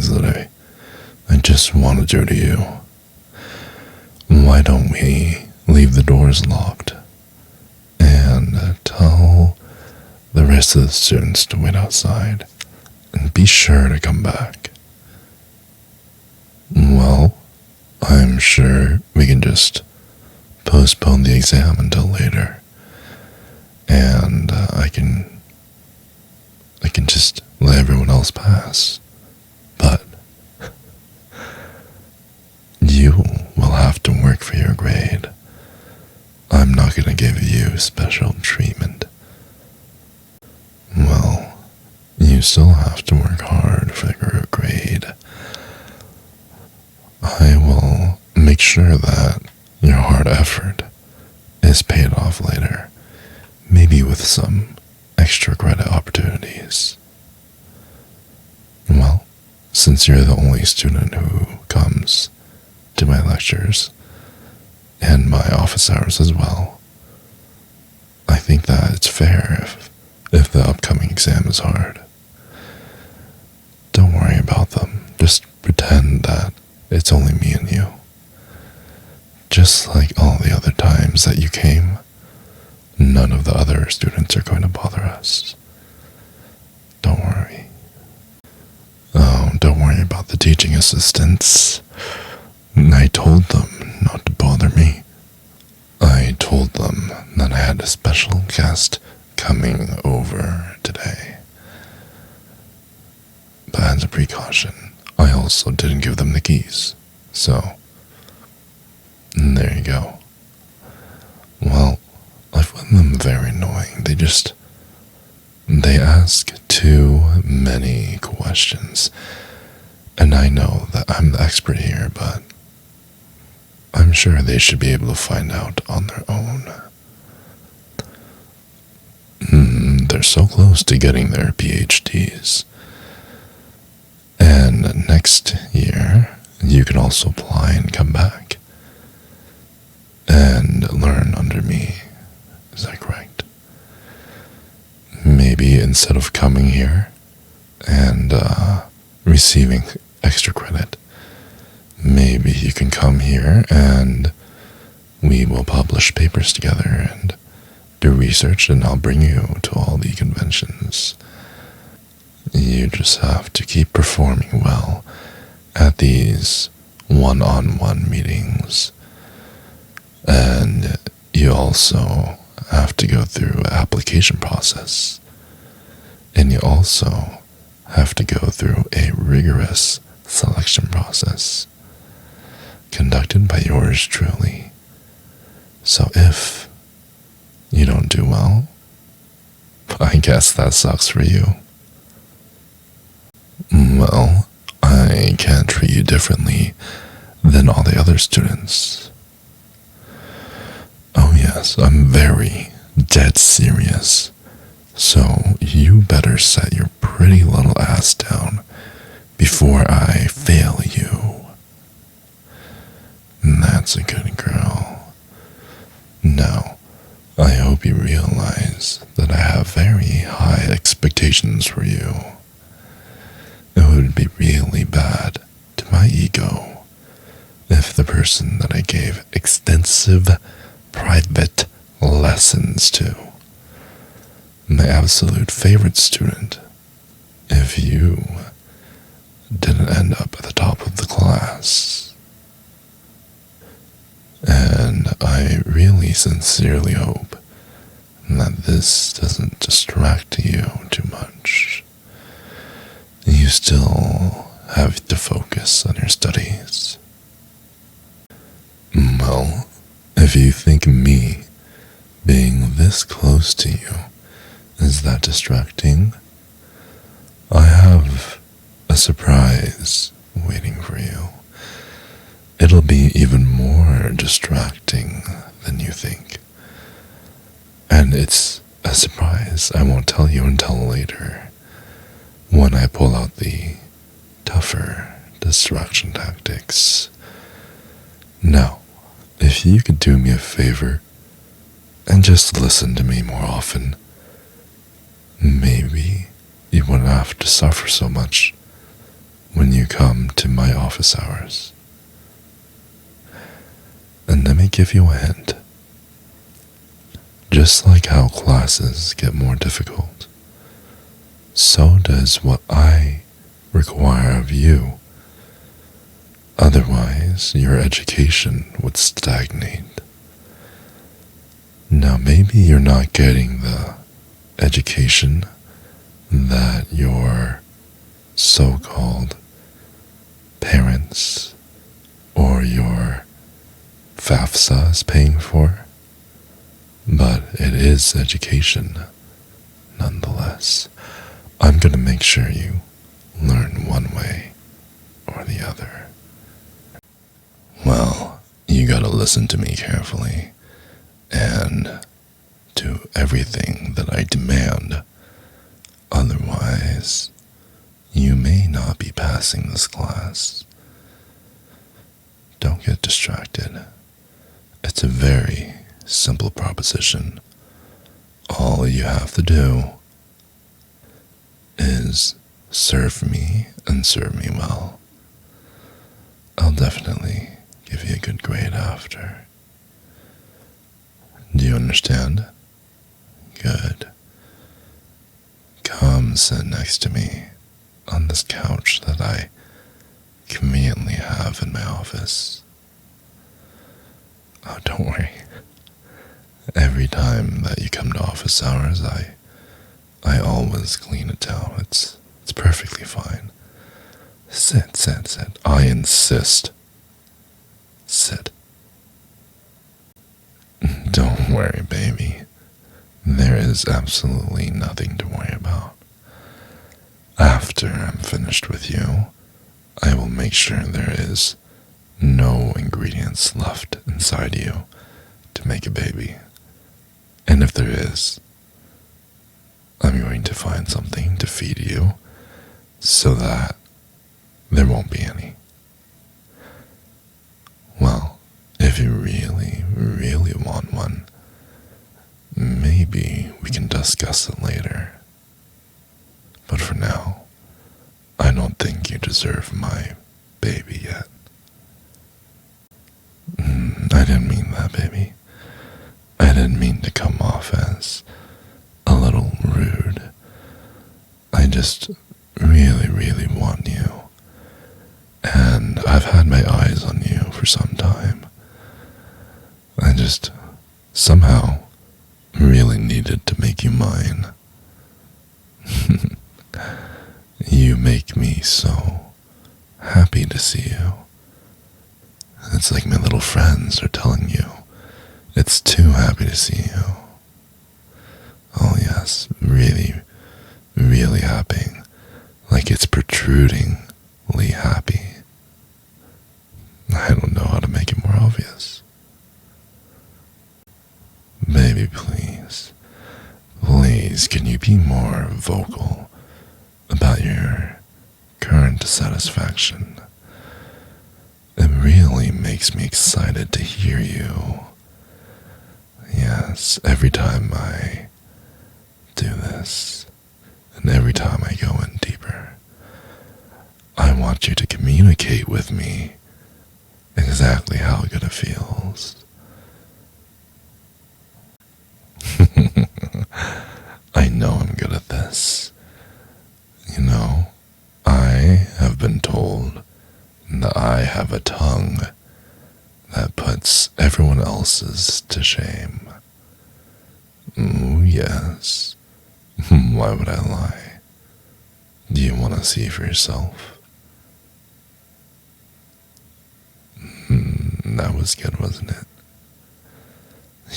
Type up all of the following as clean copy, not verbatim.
things that I just want to do to you. Why don't we leave the doors locked and tell the rest of the students to wait outside and be sure to come back? Well, I'm sure we can just postpone the exam until later, and I can just let everyone else pass. But you will have to work for your grade. I'm not going to give you special treatment. Well, you still have to work hard for your grade. I will make sure that your hard effort is paid off later, maybe with some extra credit opportunities. Well, since you're the only student who comes to my lectures and my office hours as well, I think that it's fair if the upcoming exam is hard. Don't worry about them. Just pretend that it's only me and you. Just like all the other times that you came, none of the other students are going to bother us. Don't worry. Oh, don't worry about the teaching assistants. I told them not to bother me. I told them that I had a special guest coming over today. But as a precaution, I also didn't give them the keys. So, there you go. Well, I find them very annoying. They ask too many questions. And I know that I'm the expert here, but I'm sure they should be able to find out on their own. They're so close to getting their PhDs. And next year, you can also apply and come back and learn under me. Is that correct? Maybe instead of coming here and receiving extra credit, maybe you can come here and we will publish papers together and do research, and I'll bring you to all the conventions. You just have to keep performing well at these one-on-one meetings. And you also have to go through an application process. And you also have to go through a rigorous selection process conducted by yours truly. So if you don't do well, I guess that sucks for you. Well, I can't treat you differently than all the other students. Oh yes, I'm very dead serious. So you better set your pretty little ass down before I fail you. That's a good girl. Now, I hope you realize that I have very high expectations for you. It would be really bad to my ego if the person that I gave extensive private lessons to, my absolute favorite student, if you didn't end up at the top of the class. And I really sincerely hope that this doesn't distract you too much. You still have to focus on your studies. Well, if you think me being this close to you is that distracting, I have a surprise waiting for you. It'll be even more distracting than you think. And it's a surprise I won't tell you until later, when I pull out the tougher distraction tactics. Now, if you could do me a favor and just listen to me more often, maybe you wouldn't have to suffer so much when you come to my office hours. And let me give you a hint. Just like how classes get more difficult, so does what I require of you. Otherwise, your education would stagnate. Now, maybe you're not getting the education that your so-called parents or your FAFSA is paying for, but it is education nonetheless. I'm going to make sure you learn one way or the other. Well, you gotta listen to me carefully and do everything that I demand. Otherwise, you may not be passing this class. Don't get distracted. It's a very simple proposition. All you have to do is serve me and serve me well. I'll definitely give you a good grade after. Do you understand? Good. Come sit next to me on this couch that I conveniently have in my office. Oh, don't worry. Every time that you come to office hours, I always clean it down. It's perfectly fine. Sit, sit, sit. I insist. Sit. Don't worry, baby. There is absolutely nothing to worry about. After I'm finished with you, I will make sure there is no ingredients left inside you to make a baby. And if there is, I'm going to find something to feed you so that there won't be any. Well, if you really, really want one, maybe we can discuss it later. But for now, I don't think you deserve my baby yet. I didn't mean that, baby. I didn't mean to come off as a little rude. I just really, really want you. And I've had my eyes on you for some time. I just somehow really needed to make you mine. You make me so happy to see you. It's like my little friends are telling you, it's too happy to see you. Oh yes, really, really happy. Like it's protrudingly happy. I don't know how to make it more obvious. Baby, please, can you be more vocal about your current dissatisfaction? It really makes me excited to hear you. Yes, every time I do this, and every time I go in deeper, I want you to communicate with me exactly how good it feels. I know I'm good at this. You know, I have been told that I have a tongue that puts everyone else's to shame. Ooh, yes. Why would I lie? Do you want to see for yourself? That was good, wasn't it?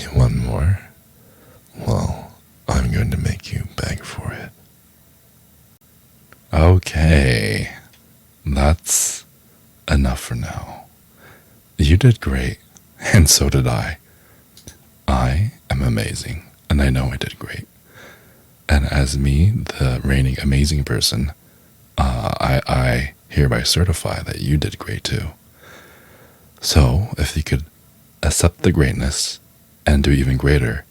You want more? Well, I'm going to make you beg for it. Okay, that's enough for now. You did great, and so did I. I am amazing, and I know I did great. And as me, the reigning amazing person, I hereby certify that you did great too. So, if you could accept the greatness and do even greater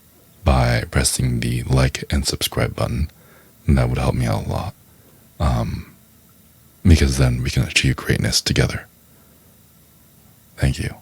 by pressing the like and subscribe button, that would help me out a lot. because then we can achieve greatness together. Thank you.